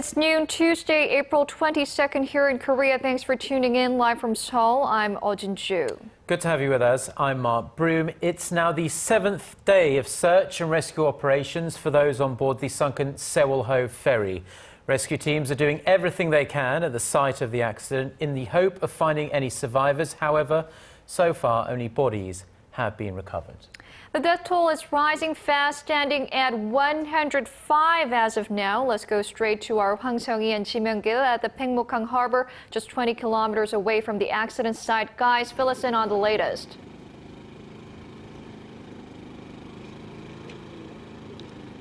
It's noon Tuesday, April 22nd here in Korea. Thanks for tuning in live from Seoul. I'm Ojin Ju. Good to have you with us. I'm Mark Broom. It's now the 7th day of search and rescue operations for those on board the sunken Sewol-ho ferry. Rescue teams are doing everything they can at the site of the accident in the hope of finding any survivors. However, so far only bodies have been recovered. The death toll is rising fast, standing at 105 as of now. Let's go straight to our Hwang and Myung-kil at the Paengmok-hang harbor, just 20 kilometers away from the accident site. Guys, fill us in on the latest.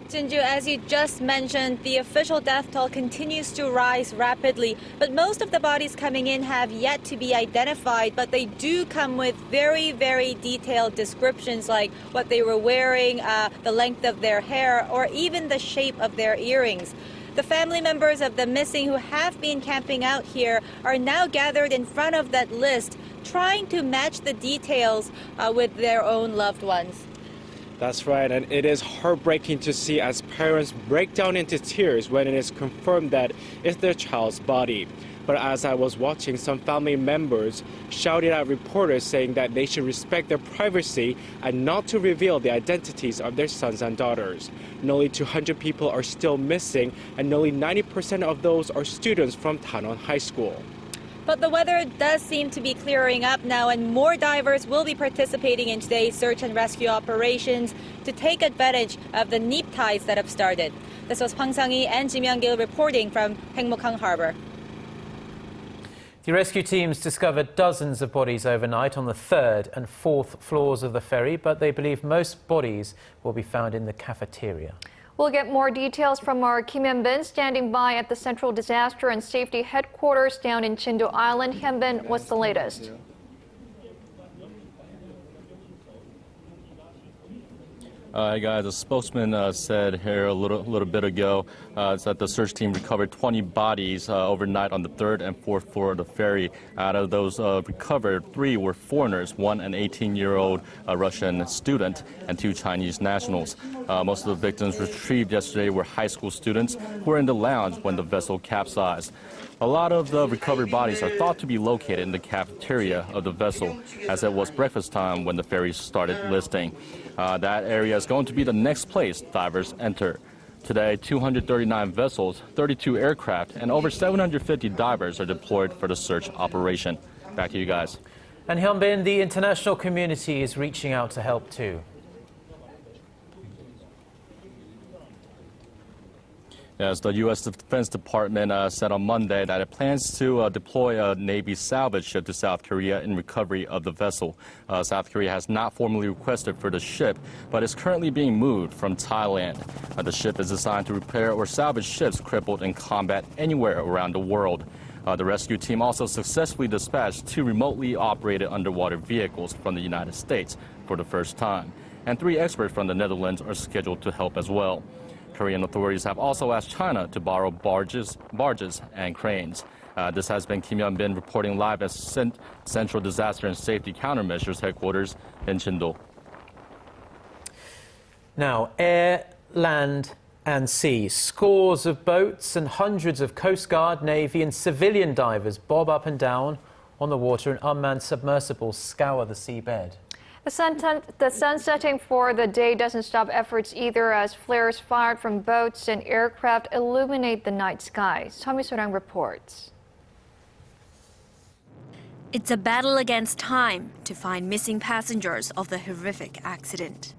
Jinju, as you just mentioned, the official death toll continues to rise rapidly, but most of the bodies coming in have yet to be identified, but they do come with very, very detailed descriptions like what they were wearing, the length of their hair, or even the shape of their earrings. The family members of the missing who have been camping out here are now gathered in front of that list, trying to match the details with their own loved ones. That's right, and it is heartbreaking to see as parents break down into tears when it is confirmed that it's their child's body. But as I was watching, some family members shouted at reporters saying that they should respect their privacy and not to reveal the identities of their sons and daughters. Nearly 200 people are still missing, and nearly 90% of those are students from Tanon High School. But the weather does seem to be clearing up now, and more divers will be participating in today's search and rescue operations to take advantage of the neap tides that have started. This was Hwang and Myung-kil reporting from Paengmok-hang harbor. The rescue teams discovered dozens of bodies overnight on the 3rd and 4th floors of the ferry, but they believe most bodies will be found in the cafeteria. We'll get more details from our Kim Hyun-bin standing by at the Central Disaster and Safety Headquarters down in Chindo Island. Hyun-bin, what's the latest? Hey guys, a spokesman said here a little bit ago that the search team recovered 20 bodies overnight on the 3rd and 4th floor of the ferry. Out of those recovered, 3 were foreigners, 1 an 18-year-old Russian student and 2 Chinese nationals. Most of the victims retrieved yesterday were high school students who were in the lounge when the vessel capsized. A lot of the recovered bodies are thought to be located in the cafeteria of the vessel, as it was breakfast time when the ferry started listing. That area is going to be the next place divers enter. Today, 239 vessels, 32 aircraft, and over 750 divers are deployed for the search operation. Back to you guys. And Hyun-bin, the international community is reaching out to help too. Yes, the U.S. Defense Department said on Monday that it plans to deploy a Navy salvage ship to South Korea in recovery of the vessel. South Korea has not formally requested for the ship, but is currently being moved from Thailand. The ship is designed to repair or salvage ships crippled in combat anywhere around the world. The rescue team also successfully dispatched 2 remotely operated underwater vehicles from the United States for the first time, and 3 experts from the Netherlands are scheduled to help as well. Korean authorities have also asked China to borrow barges and cranes. This has been Kim Hyun-bin reporting live at Central Disaster and Safety Countermeasures Headquarters in Chindo. Now, air, land and sea. Scores of boats and hundreds of Coast Guard, Navy and civilian divers bob up and down on the water, and unmanned submersibles scour the seabed. The sun setting for the day doesn't stop efforts either, as flares fired from boats and aircraft illuminate the night sky. Sorang reports. It's a battle against time to find missing passengers of the horrific accident.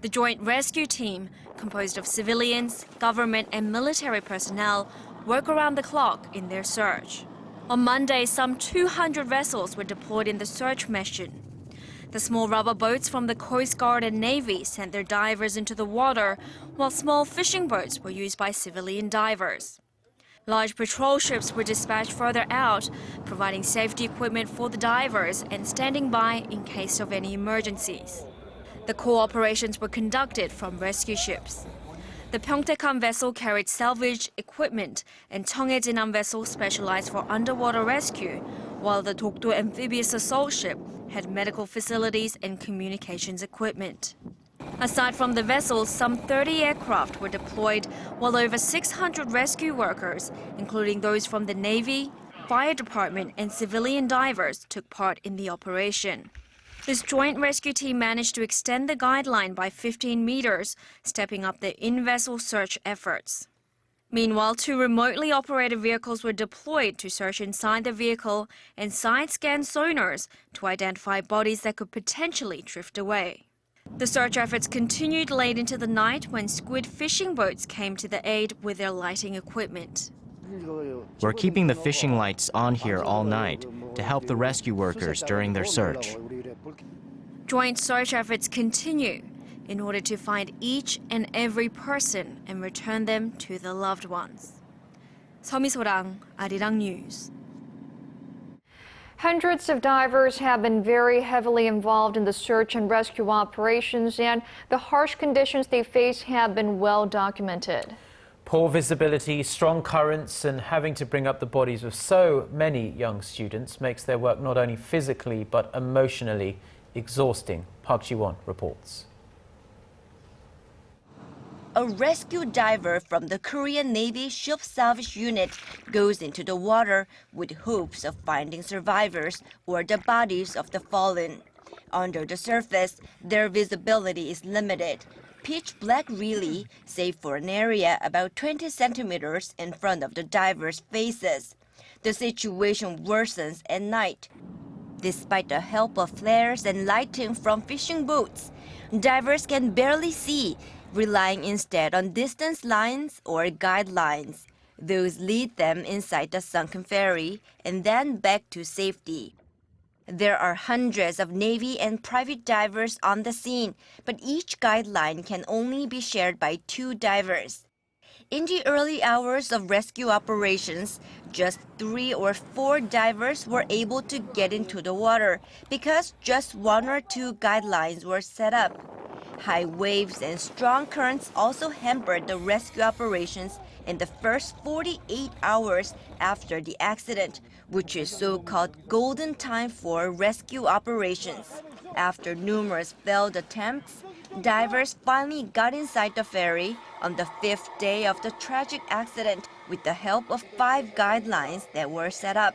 The joint rescue team, composed of civilians, government and military personnel, work around the clock in their search. On Monday, some 200 vessels were deployed in the search mission. The small rubber boats from the Coast Guard and Navy sent their divers into the water, while small fishing boats were used by civilian divers. Large patrol ships were dispatched further out, providing safety equipment for the divers and standing by in case of any emergencies. The core operations were conducted from rescue ships. The Pyongyang vessel carried salvage equipment, and Cheonghae vessel specialized for underwater rescue, while the Dokdo amphibious assault ship had medical facilities and communications equipment. Aside from the vessels, some 30 aircraft were deployed, while over 600 rescue workers, including those from the Navy, Fire Department and civilian divers, took part in the operation. This joint rescue team managed to extend the guideline by 15 meters, stepping up the in-vessel search efforts. Meanwhile, 2 remotely operated vehicles were deployed to search inside the vehicle and side-scan sonars to identify bodies that could potentially drift away. The search efforts continued late into the night when squid fishing boats came to the aid with their lighting equipment. We're keeping the fishing lights on here all night to help the rescue workers during their search. Joint search efforts continue in order to find each and every person and return them to their loved ones. Hwang, Arirang News. Hundreds of divers have been very heavily involved in the search and rescue operations, and the harsh conditions they face have been well documented. Poor visibility, strong currents, and having to bring up the bodies of so many young students makes their work not only physically but emotionally exhausting. Park Ji-won reports. A rescue diver from the Korean Navy Ship Salvage Unit goes into the water with hopes of finding survivors or the bodies of the fallen. Under the surface, their visibility is limited. Pitch black really, save for an area about 20 centimeters in front of the divers' faces. The situation worsens at night. Despite the help of flares and lighting from fishing boats, divers can barely see, relying instead on distance lines or guidelines. Those lead them inside the sunken ferry and then back to safety. There are hundreds of Navy and private divers on the scene, but each guideline can only be shared by 2 divers. In the early hours of rescue operations, just 3 or 4 divers were able to get into the water because just 1 or 2 guidelines were set up. High waves and strong currents also hampered the rescue operations in the first 48 hours after the accident, which is so-called golden time for rescue operations. After numerous failed attempts, divers finally got inside the ferry on the 5th day of the tragic accident with the help of 5 guidelines that were set up.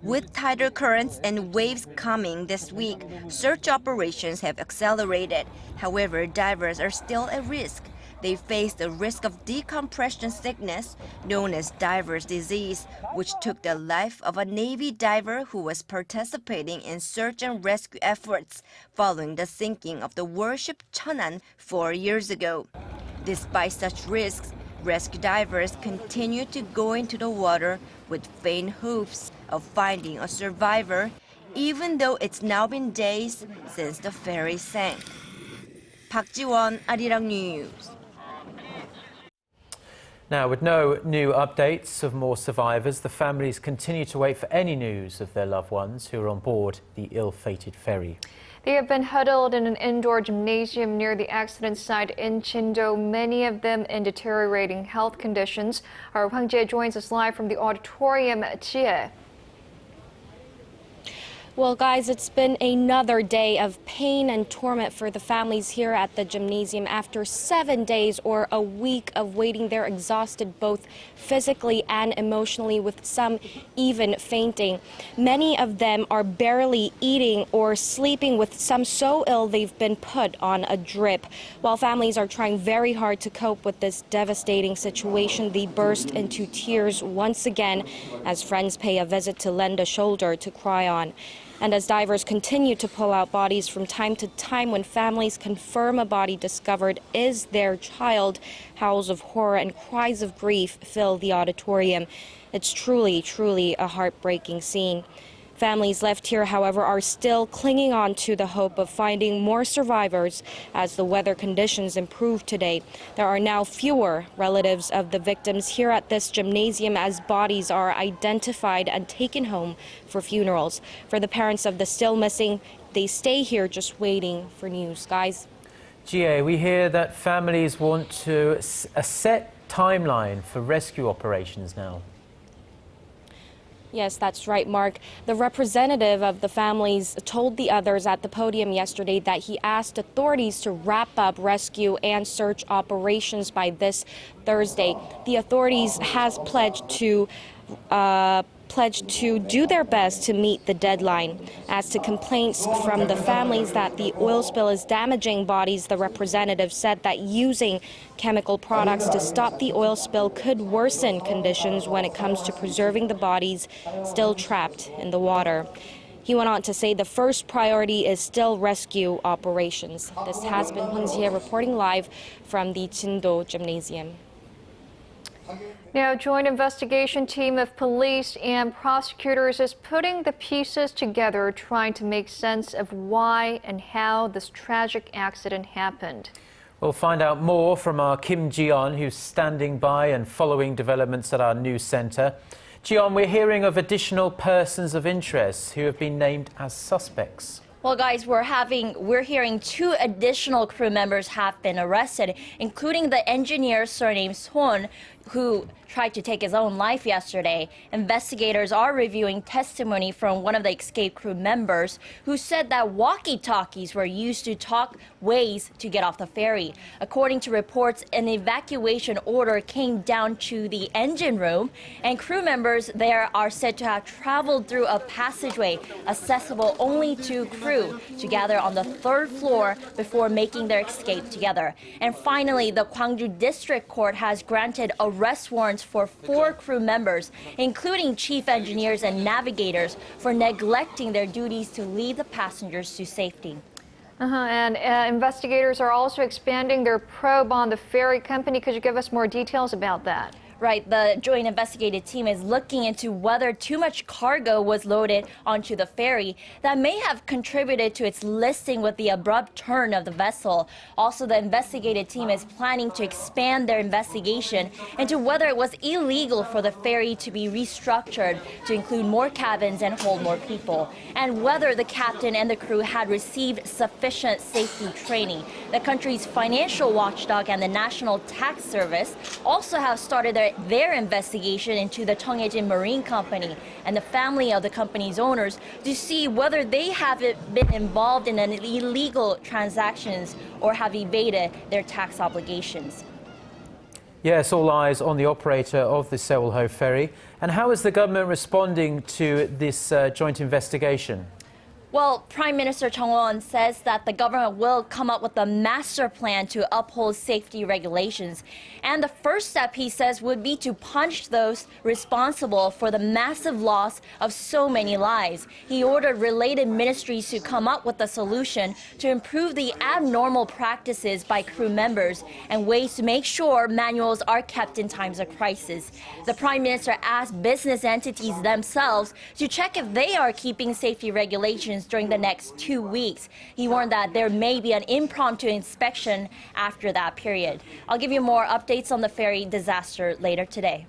With tighter currents and waves coming this week, search operations have accelerated. However, divers are still at risk. They face the risk of decompression sickness, known as diver's disease, which took the life of a Navy diver who was participating in search and rescue efforts following the sinking of the warship Cheonan 4 years ago. Despite such risks, rescue divers continue to go into the water with faint hopes of finding a survivor, even though it's now been days since the ferry sank. Park Ji-won, Arirang News. Now, with no new updates of more survivors, the families continue to wait for any news of their loved ones who are on board the ill-fated ferry. They have been huddled in an indoor gymnasium near the accident site in Chindo, many of them in deteriorating health conditions. Our Hwang joins us live from the auditorium. Jie. Well, guys, it's been another day of pain and torment for the families here at the gymnasium after 7 days or a week of waiting. They're exhausted both physically and emotionally, with some even fainting. Many of them are barely eating or sleeping, with some so ill they've been put on a drip. While families are trying very hard to cope with this devastating situation, they burst into tears once again as friends pay a visit to lend a shoulder to cry on. And as divers continue to pull out bodies from time to time, when families confirm a body discovered is their child, howls of horror and cries of grief fill the auditorium. It's truly, truly a heartbreaking scene. Families left here, however, are still clinging on to the hope of finding more survivors as the weather conditions improve today. There are now fewer relatives of the victims here at this gymnasium as bodies are identified and taken home for funerals. For the parents of the still missing, they stay here just waiting for news. Guys. Jie, we hear that families want a set timeline for rescue operations now. Yes, that's right, Mark. The representative of the families told the others at the podium yesterday that he asked authorities to wrap up rescue and search operations by this Thursday. The authorities has pledged to do their best to meet the deadline. As to complaints from the families that the oil spill is damaging bodies, the representative said that using chemical products to stop the oil spill could worsen conditions when it comes to preserving the bodies still trapped in the water. He went on to say the first priority is still rescue operations. This has been Hwang reporting live from the Jindo Gymnasium. Now, a joint investigation team of police and prosecutors is putting the pieces together, trying to make sense of why and how this tragic accident happened. We'll find out more from our Kim Ji-yeon, who's standing by and following developments at our news centre. Ji-yeon, we're hearing of additional persons of interest who have been named as suspects. Well, guys, we're hearing 2 additional crew members have been arrested, including the engineer surnamed Son, who tried to take his own life yesterday. Investigators are reviewing testimony from one of the escaped crew members who said that walkie-talkies were used to talk ways to get off the ferry. According to reports, an evacuation order came down to the engine room, and crew members there are said to have traveled through a passageway accessible only to crew to gather on the 3rd floor before making their escape together. And finally, the Gwangju District Court has granted arrest warrants for 4 crew members, including chief engineers and navigators, for neglecting their duties to lead the passengers to safety. And investigators are also expanding their probe on the ferry company. Could you give us more details about that? Right, the joint investigative team is looking into whether too much cargo was loaded onto the ferry that may have contributed to its listing with the abrupt turn of the vessel. Also, the investigative team is planning to expand their investigation into whether it was illegal for the ferry to be restructured to include more cabins and hold more people, and whether the captain and the crew had received sufficient safety training. The country's financial watchdog and the National Tax Service also have started their investigation into the Cheongjin Marine Company and the family of the company's owners to see whether they have been involved in illegal transactions or have evaded their tax obligations. Yes, all eyes on the operator of the Sewol-ho ferry. And how is the government responding to this joint investigation? Well, Prime Minister Chung Won says that the government will come up with a master plan to uphold safety regulations. And the first step, he says, would be to punish those responsible for the massive loss of so many lives. He ordered related ministries to come up with a solution to improve the abnormal practices by crew members and ways to make sure manuals are kept in times of crisis. The Prime Minister asked business entities themselves to check if they are keeping safety regulations during the next 2 weeks. He warned that there may be an impromptu inspection after that period. I'll give you more updates on the ferry disaster later today.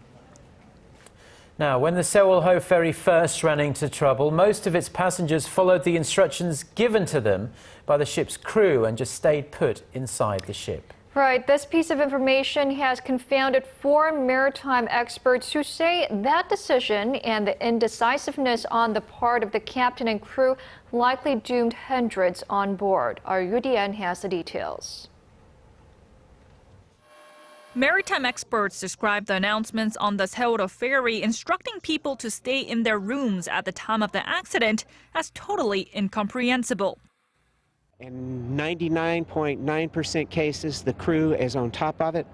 Now, when the Sewol-ho ferry first ran into trouble, most of its passengers followed the instructions given to them by the ship's crew and just stayed put inside the ship. Right. This piece of information has confounded foreign maritime experts who say that decision and the indecisiveness on the part of the captain and crew likely doomed hundreds on board. Our Yudian has the details. Maritime experts describe the announcements on the Sewol-ho ferry instructing people to stay in their rooms at the time of the accident as totally incomprehensible. In 99.9% cases, the crew is on top of it.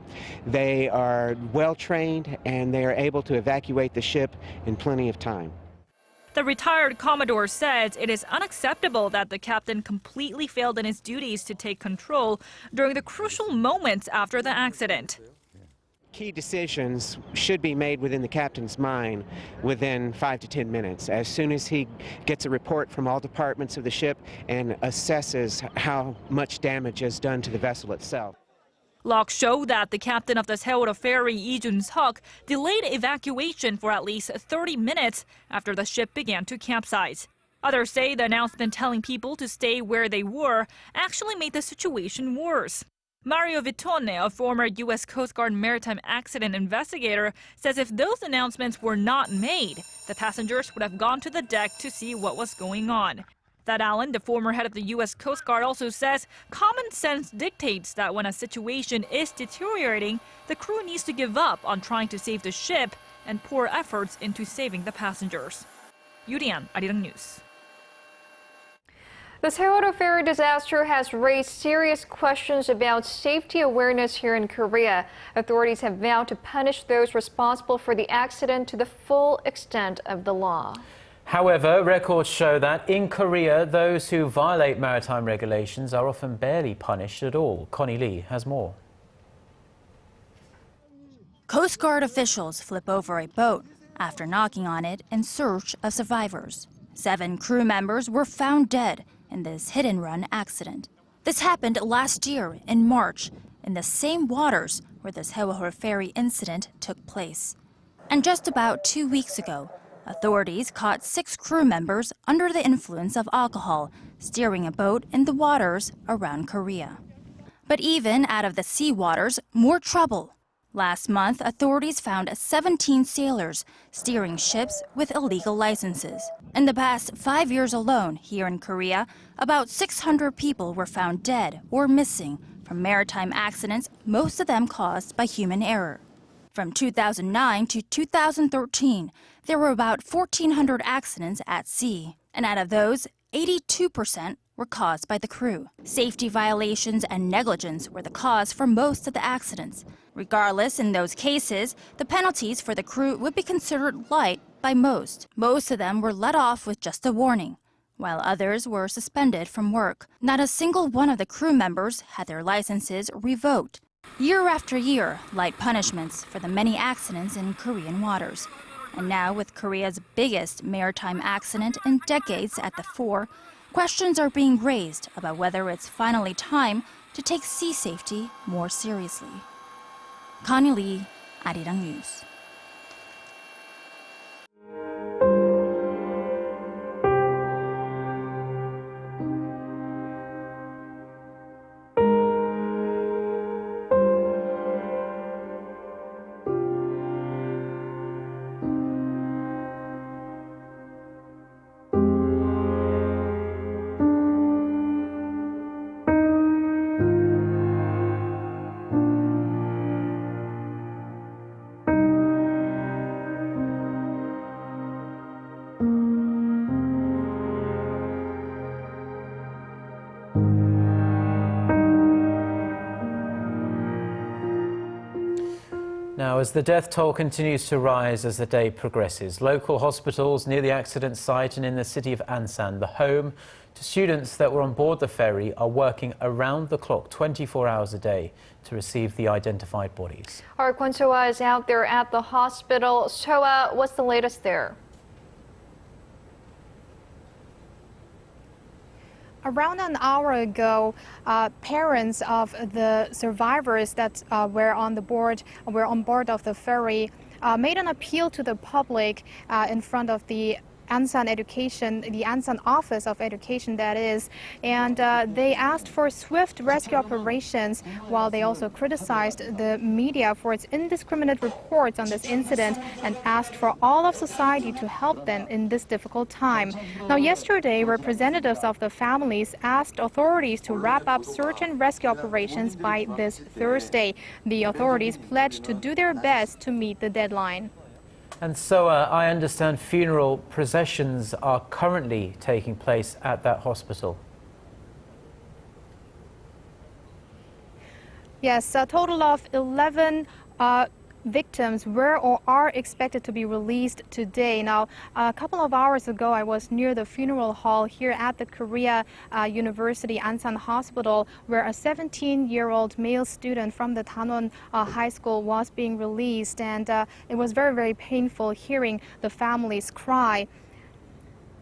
They are well trained and they are able to evacuate the ship in plenty of time. The retired Commodore says it is unacceptable that the captain completely failed in his duties to take control during the crucial moments after the accident. Key decisions should be made within the captain's mind within 5 to 10 minutes. As soon as he gets a report from all departments of the ship and assesses how much damage is done to the vessel itself. Logs show that the captain of the Sewol-ho ferry, Lee Jun-seok, delayed evacuation for at least 30 minutes after the ship began to capsize. Others say the announcement telling people to stay where they were actually made the situation worse. Mario Vitone, a former U.S. Coast Guard maritime accident investigator, says if those announcements were not made, the passengers would have gone to the deck to see what was going on. Thad Allen, the former head of the U.S. Coast Guard, also says common sense dictates that when a situation is deteriorating, the crew needs to give up on trying to save the ship and pour efforts into saving the passengers. Yurian, Arirang News. The Sewol-ho ferry disaster has raised serious questions about safety awareness here in Korea. Authorities have vowed to punish those responsible for the accident to the full extent of the law. However, records show that in Korea, those who violate maritime regulations are often barely punished at all. Connie Lee has more. Coast Guard officials flip over a boat after knocking on it in search of survivors. 7 crew members were found dead in this hit-and-run accident. This happened last year in March in the same waters where the Sewol-ho ferry incident took place. And just about 2 weeks ago, authorities caught 6 crew members under the influence of alcohol steering a boat in the waters around Korea. But even out of the sea waters, more trouble. Last month, authorities found 17 sailors steering ships with illegal licenses. In the past 5 years alone, here in Korea, about 600 people were found dead or missing from maritime accidents, most of them caused by human error. From 2009 to 2013, there were about 1,400 accidents at sea, and out of those, 82% were caused by the crew. Safety violations and negligence were the cause for most of the accidents. Regardless, in those cases, the penalties for the crew would be considered light by most. Most of them were let off with just a warning, while others were suspended from work. Not a single one of the crew members had their licenses revoked. Year after year, light punishments for the many accidents in Korean waters. And now, with Korea's biggest maritime accident in decades at the fore, questions are being raised about whether it's finally time to take sea safety more seriously. Connie Lee, Arirang News. Now, as the death toll continues to rise as the day progresses, local hospitals near the accident site and in the city of Ansan, the home to students that were on board the ferry, are working around the clock 24 hours a day to receive the identified bodies. Our Kwon Soa is out there at the hospital. Soa, what's the latest there? Around an hour ago, parents of the survivors that were on board of the ferry made an appeal to the public in front of the Ansan Office of Education, that is, and they asked for swift rescue operations, while they also criticized the media for its indiscriminate reports on this incident and asked for all of society to help them in this difficult time. Now, yesterday, representatives of the families asked authorities to wrap up search and rescue operations by this Thursday. The authorities pledged to do their best to meet the deadline. And so I understand funeral processions are currently taking place at that hospital. Yes, a total of 11 victims were or are expected to be released today. Now, a couple of hours ago, I was near the funeral hall here at the Korea University Ansan Hospital, where a 17-year-old male student from the Danwon High School was being released, and it was very, very painful hearing the families cry.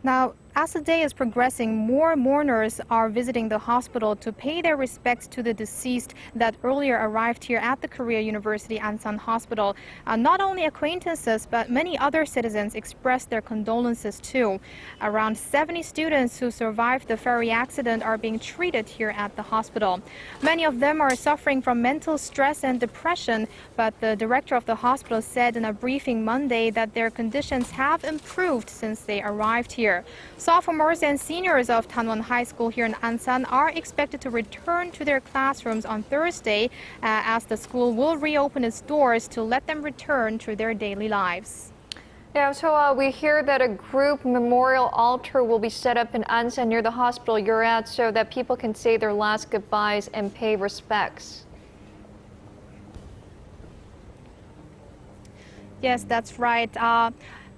Now, as the day is progressing, more mourners are visiting the hospital to pay their respects to the deceased that earlier arrived here at the Korea University Ansan Hospital. Not only acquaintances, but many other citizens expressed their condolences too. Around 70 students who survived the ferry accident are being treated here at the hospital. Many of them are suffering from mental stress and depression, but the director of the hospital said in a briefing Monday that their conditions have improved since they arrived here. Sophomores and seniors of Tanwon High School here in Ansan are expected to return to their classrooms on Thursday as the school will reopen its doors to let them return to their daily lives. Yeah, so we hear that a group memorial altar will be set up in Ansan near the hospital you're at so that people can say their last goodbyes and pay respects. Yes, that's right.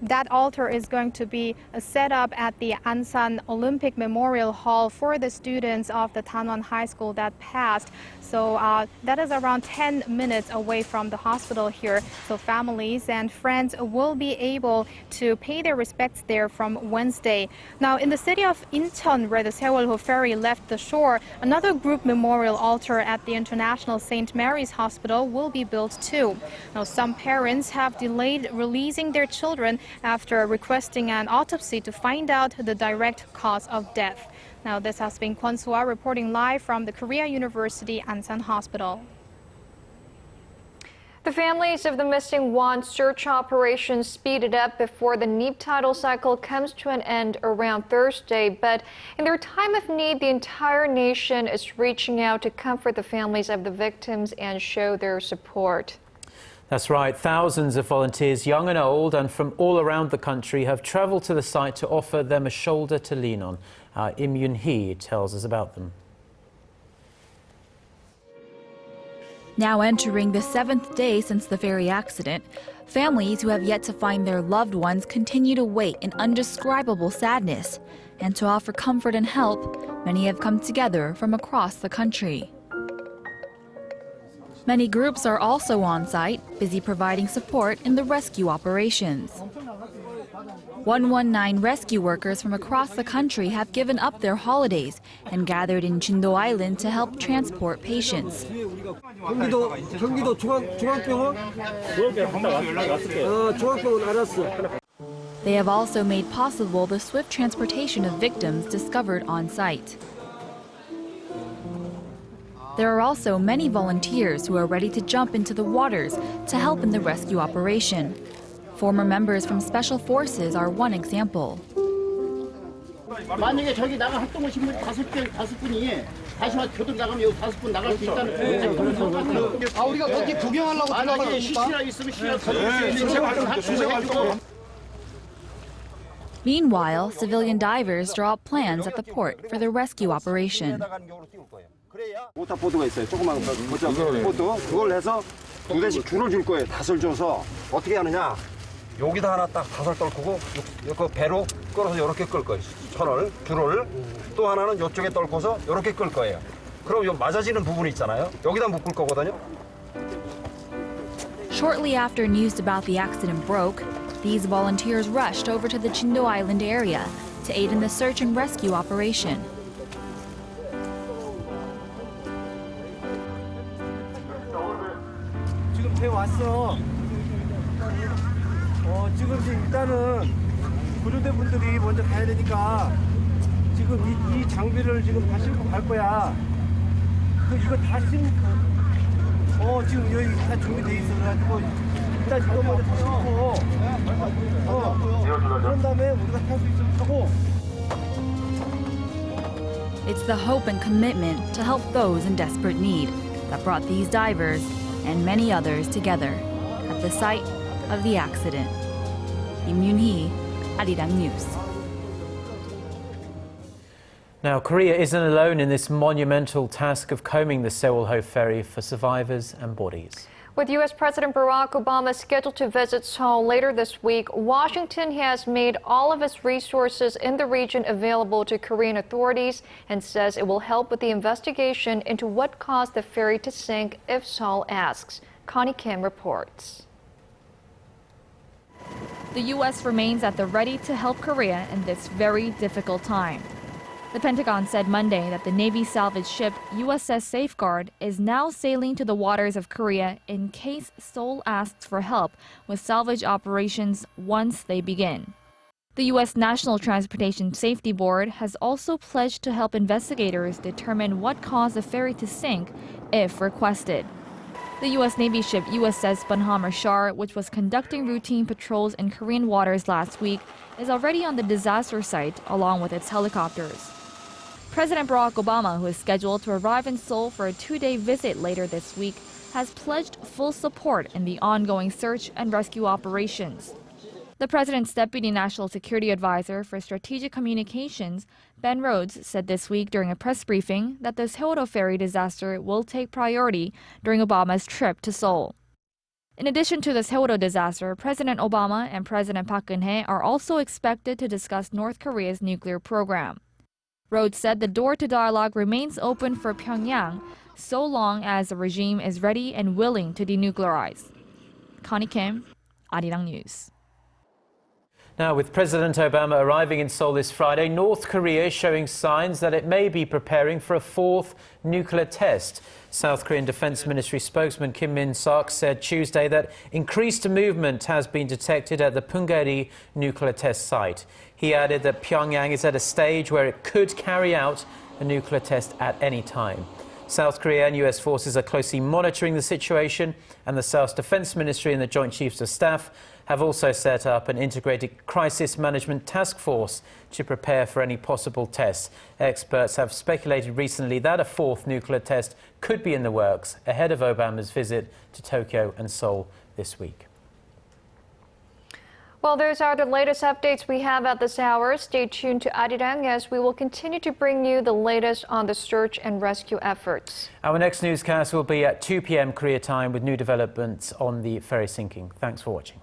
That altar is going to be set up at the Ansan Olympic Memorial Hall for the students of the Tanwon High School that passed. So that is around 10 minutes away from the hospital here. So families and friends will be able to pay their respects there from Wednesday. Now, in the city of Incheon, where the Sewol-ho ferry left the shore, another group memorial altar at the International St. Mary's Hospital will be built too. Now, some parents have delayed releasing their children after requesting an autopsy to find out the direct cause of death. Now, this has been Kwon Soo-ah reporting live from the Korea University Ansan Hospital. The families of the missing Hwang search operation speeded up before the neap tidal cycle comes to an end around Thursday. But in their time of need, the entire nation is reaching out to comfort the families of the victims and show their support. That's right. Thousands of volunteers, young and old, and from all around the country have travelled to the site to offer them a shoulder to lean on. Myung-kil tells us about them. Now entering the 7th day since the ferry accident, families who have yet to find their loved ones continue to wait in undescribable sadness. And to offer comfort and help, many have come together from across the country. Many groups are also on site, busy providing support in the rescue operations. 119 rescue workers from across the country have given up their holidays and gathered in Jindo Island to help transport patients. They have also made possible the swift transportation of victims discovered on site. There are also many volunteers who are ready to jump into the waters to help in the rescue operation. Former members from Special Forces are one example. 만약에 저기 나가 활동을 신분 5분이 다시 와서 교통 나가면 여기 5분 나갈 수 있다는 아 우리가 거기 구경하려고 만약에 시시라 있으면 시시라 Meanwhile, civilian divers draw up plans at the port for the rescue operation. 모터보드가 있어요. 조그만 보드. 그걸 해서 2대씩 줄을 줄 거예요. 닷을 줘서 어떻게 하느냐? 여기다 하나 딱 닷을 떨구고 그 배로 끌어서 이렇게 끌 거예요. 줄을 또 하나는 이쪽에 떨궈서 이렇게 끌 거예요. 그럼 요 맞아지는 부분이 있잖아요. 여기다 묶을 거거든요. Shortly after news about the accident broke, these volunteers rushed over to the Jindo Island area to aid in the search and rescue operation. 지금 배 왔어. 지금 일단은 구조대 분들이 먼저 가야 되니까 지금 이 장비를 지금 다 싣고 갈 거야. 이거 다 지금 여기 다 준비돼 있어 가지고 일단 이거 먼저 다 싣고 그런 다음에 우리가 탈 수 있으면 타고. It's the hope and commitment to help those in desperate need that brought these divers and many others together at the site of the accident. Sung-hee, Arirang News. Now, Korea isn't alone in this monumental task of combing the Sewol-ho ferry for survivors and bodies. With U.S. President Barack Obama scheduled to visit Seoul later this week, Washington has made all of its resources in the region available to Korean authorities and says it will help with the investigation into what caused the ferry to sink if Seoul asks. Connie Kim reports. The U.S. remains at the ready to help Korea in this very difficult time. The Pentagon said Monday that the Navy salvage ship USS Safeguard is now sailing to the waters of Korea in case Seoul asks for help with salvage operations once they begin. The U.S. National Transportation Safety Board has also pledged to help investigators determine what caused the ferry to sink if requested. The U.S. Navy ship USS Bunhammer Shar, which was conducting routine patrols in Korean waters last week, is already on the disaster site along with its helicopters. President Barack Obama, who is scheduled to arrive in Seoul for a 2-day visit later this week, has pledged full support in the ongoing search and rescue operations. The president's Deputy National Security Advisor for Strategic Communications, Ben Rhodes, said this week during a press briefing that the Sewol-ho ferry disaster will take priority during Obama's trip to Seoul. In addition to the Sewol-ho disaster, President Obama and President Park Geun-hye are also expected to discuss North Korea's nuclear program. Rhodes said the door to dialogue remains open for Pyongyang so long as the regime is ready and willing to denuclearize. Connie Kim, Arirang News. Now, with President Obama arriving in Seoul this Friday, North Korea is showing signs that it may be preparing for a fourth nuclear test. South Korean Defense Ministry spokesman Kim Min-sok said Tuesday that increased movement has been detected at the Punggye-ri nuclear test site. He added that Pyongyang is at a stage where it could carry out a nuclear test at any time. South Korea and U.S. forces are closely monitoring the situation, and the South's Defense Ministry and the Joint Chiefs of Staff have also set up an integrated crisis management task force to prepare for any possible tests. Experts have speculated recently that a fourth nuclear test could be in the works ahead of Obama's visit to Tokyo and Seoul this week. Well, those are the latest updates we have at this hour. Stay tuned to Arirang as we will continue to bring you the latest on the search and rescue efforts. Our next newscast will be at 2 p.m. Korea time with new developments on the ferry sinking. Thanks for watching.